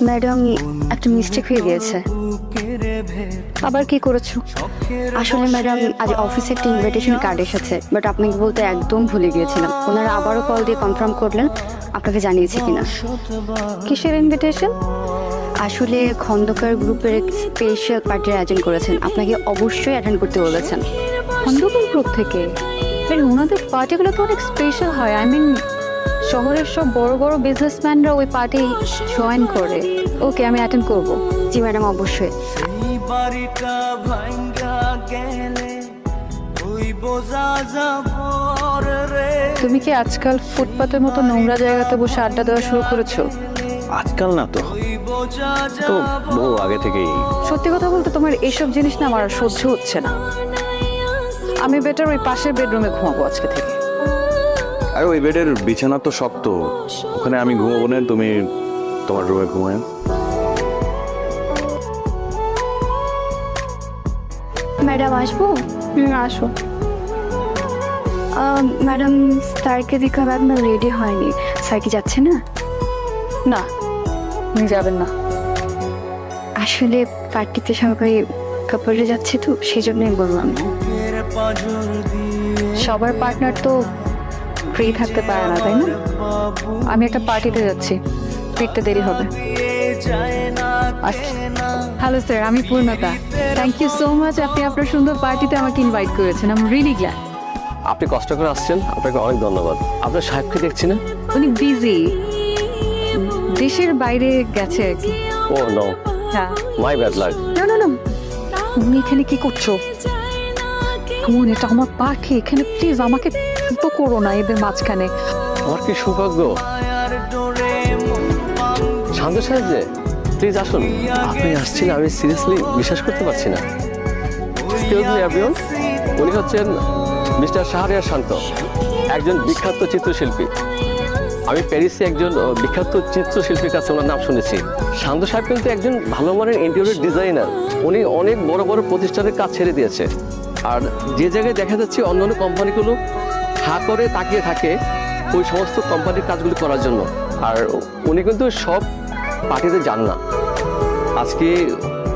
Madam, একটা mistake হয়ে গিয়েছে। আবার কি করেছো? আসলে ম্যাডাম, আজ অফিসে একটা ইনভিটেশন কার্ড এসেছে, বাট আপনাকে বলতে একদম ভুলে গিয়েছিলাম। ওনারা আবারও কল দিয়ে কনফার্ম করলেন আপনাকে জানিয়েছে কিনা। কিসের ইনভিটেশন? আসলে খন্দকার গ্রুপের স্পেশাল পার্টির আয়োজন করেছেন, আপনাকে অবশ্যই অ্যাটেন্ড করতে বলেছেন। খন্দকার গ্রুপ থেকে? ওনাদের পার্টিগুলো তো অনেক স্পেশাল হয়। শহরের সব বড় বড় বিজনেসম্যানরা ওই পার্টি জয়েন করে। ওকে, আমি অ্যাটেন্ড করবো। জি ম্যাডাম, অবশ্যই। তুমি কি আজকাল ফুটপাতের মতো নোংরা জায়গাতে বসে আড্ডা দেওয়া শুরু করেছো? আজকাল না তো বহু আগে থেকেই। সত্যি কথা বলতে তোমার এইসব জিনিস না আমার সহ্য হচ্ছে না। আমি বেটার ওই পাশের বেডরুমে ঘুমাবো আজকে থেকে। আর ওই বেডের বিছানা তো শক্ত, ওখানে আমি ঘুমাবো না, তুমি তোমার রুমে ঘুমায়। ম্যাডাম, আসবো? আসো। ম্যাডাম, স্যারকে দেখাবে আপনার রেডি হয়নি। স্যার কি যাচ্ছে না? না, আপনি যাবেন না। আসলে পার্টিতে সবাই কাপড়ে যাচ্ছে তো, সেই জন্যই বললাম। সবার পার্টনার তো ফ্রি থাকতে পারে না, তাই না? আমি একটা পার্টিতে যাচ্ছি, ফিরতে দেরি হবে। হ্যালো স্যার, আমি পূর্ণতা। থ্যাংক ইউ সো মাচ, আপনি আপনার সুন্দর পার্টিতে আমাকে ইনভাইট করেছেন। I am really glad. আপনি কষ্ট করে আসছেন, আপনাকে অনেক ধন্যবাদ। আপনার সাহেবকে দেখছি না? উনি বিজি, দেশের বাইরে গেছে আর কি। ও নো, হ্যাঁ। My bad luck. না না না, তুমি এখানে কি করছো? কেমন, এটা আমার পাখি, এখানে প্লিজ আমাকে তো করো না এদের মাঝখানে। আমার কি সৌভাগ্য। শান্ত সাহেব যে, প্লিজ আসুন। আপনি আসছেন, আমি সিরিয়াসলি বিশ্বাস করতে পারছি না। এক্সকিউজ মি এভরিওয়ান, উনি হচ্ছেন মিস্টার শাহরিয়ার শান্ত, একজন বিখ্যাত চিত্রশিল্পী। আমি প্যারিসে একজন বিখ্যাত চিত্রশিল্পীর কাছে ওনার নাম শুনেছি। শান্ত সাহেব কিন্তু একজন ভালো মানের ইন্টেরিয়র ডিজাইনার। উনি অনেক বড় বড় প্রতিষ্ঠানের কাজ ছেড়ে দিয়েছে। আর যে জায়গায় দেখা যাচ্ছে অন্যান্য কোম্পানিগুলো হা করে তাকিয়ে থাকে ওই সমস্ত কোম্পানির কাজগুলো করার জন্য, আর উনি কিন্তু সব পার্টিতে যান না। আজকে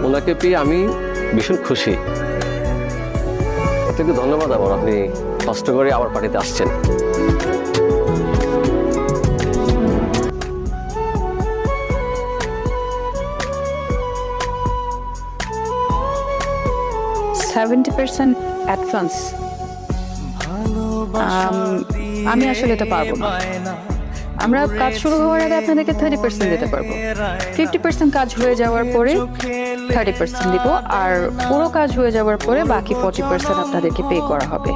ওনাকে পেয়ে আমি ভীষণ খুশি। আপনাকে ধন্যবাদ আবার, আপনি কষ্ট করে আমার পার্টিতে আসছেন। অ্যাডভান্স। আমি আসলে এটা পারবো না। আমরা কাজ শুরু হওয়ার আগে আপনাদেরকে 30% দিতে পারবো। 50% কাজ হয়ে যাওয়ার পরে 30% দিব, আর পুরো কাজ হয়ে যাওয়ার পরে বাকি 40% আপনাদেরকে পে করা হবে।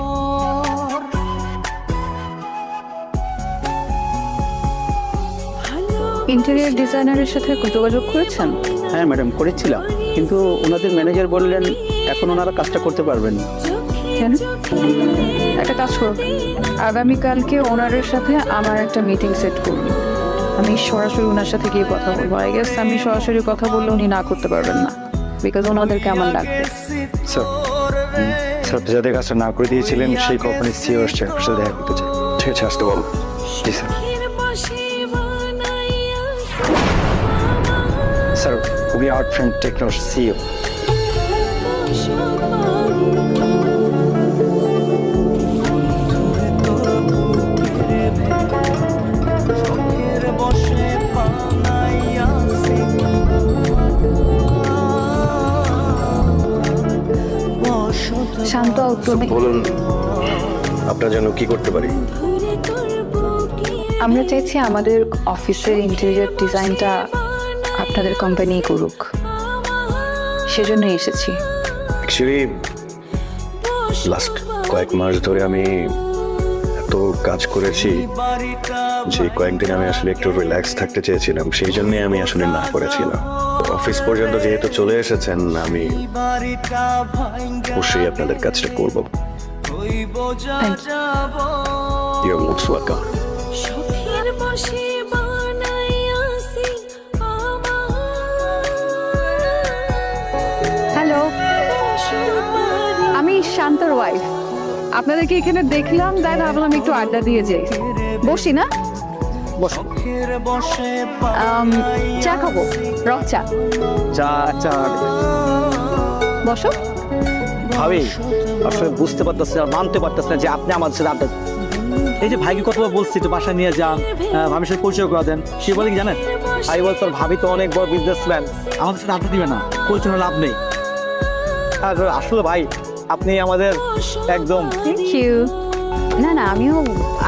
ইন্টেরিয়র ডিজাইনারের সাথে যোগাযোগ করেছেন? হ্যাঁ ম্যাডাম, করেছিলাম, কিন্তু ওনাদের ম্যানেজার বললেন এখন ওনারা কাজটা করতে পারবেন না। কেন? একটা কাজ করুন, আগামীকালকে ওনারের সাথে আমার একটা মিটিং সেট করুন। আমি সরাসরি ওনার সাথে গিয়ে কথা বলবো। আই গেস আমি সরাসরি কথা বললে উনি না করতে পারবেন না, বিকজ ওনাদেরকে আমার লাগবে। স্যার যাদের কাজটা না করে দিয়েছিলেন সেই কোম্পানির সিইও এসছে, আপনার সাথে দেখা করতে চাই। ঠিক আছে, আসতে বল। জি sir. Sir, we are friend টেকনোর সিইও। শান্ত বলুন, আপনার জন্য কি করতে পারি? আমরা চাইছি আমাদের অফিসের ইন্টেরিয়র ডিজাইনটা আপনাদের কোম্পানি করুক, সেজন্যই এসেছি। অ্যাকচুয়ালি লাস্ট কয়েক মাস ধরে আমি এত কাজ করেছি যে কয়েকদিন আমি আসলে একটু রিল্যাক্স থাকতে চেয়েছিলাম, সেই জন্যই আমি আসলে না করেছিলাম। অফিস পর্যন্ত যেহেতু চলে এসেছেন, আমি অবশ্যই আপনাদের কাজটা করবো। You're most welcome. হ্যালো, আমি শান্তর ওয়াইফ। আপনাদেরকে এখানে দেখলাম, তাই ভাবলাম একটু আড্ডা দিয়ে যাই। বসি না? বসো। চা খাবো, রক চা। চা চা বসো। ভাবি আসলে বুঝতে পারতেছি না, মানতে পারতেছি না যে আপনি আমার সাথে আড্ডা। এই যে ভাইকে কতবার বলছি একটু বাসা নিয়ে যান, ভাবির সাথে পরিচয় করে দেন, সে বলে কি জানেন? ভাই বল তোর ভাবি তো অনেক বড় বিজনেসম্যান, আমাদের সাথে আড্ডা দিবে না, পরিচয় লাভ নেই। আর আসলে ভাই আপনি আমাদের একদম থ্যাংক ইউ। না না, আমিও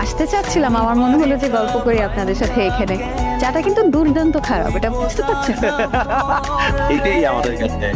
আসতে চাচ্ছিলাম, আমার মনে হলো যে গল্প করি আপনাদের সাথে এখানে। চাটা কিন্তু দুর্দান্ত খারাপ, এটা বুঝতে পারছেন? এটাই আমাদের কাছে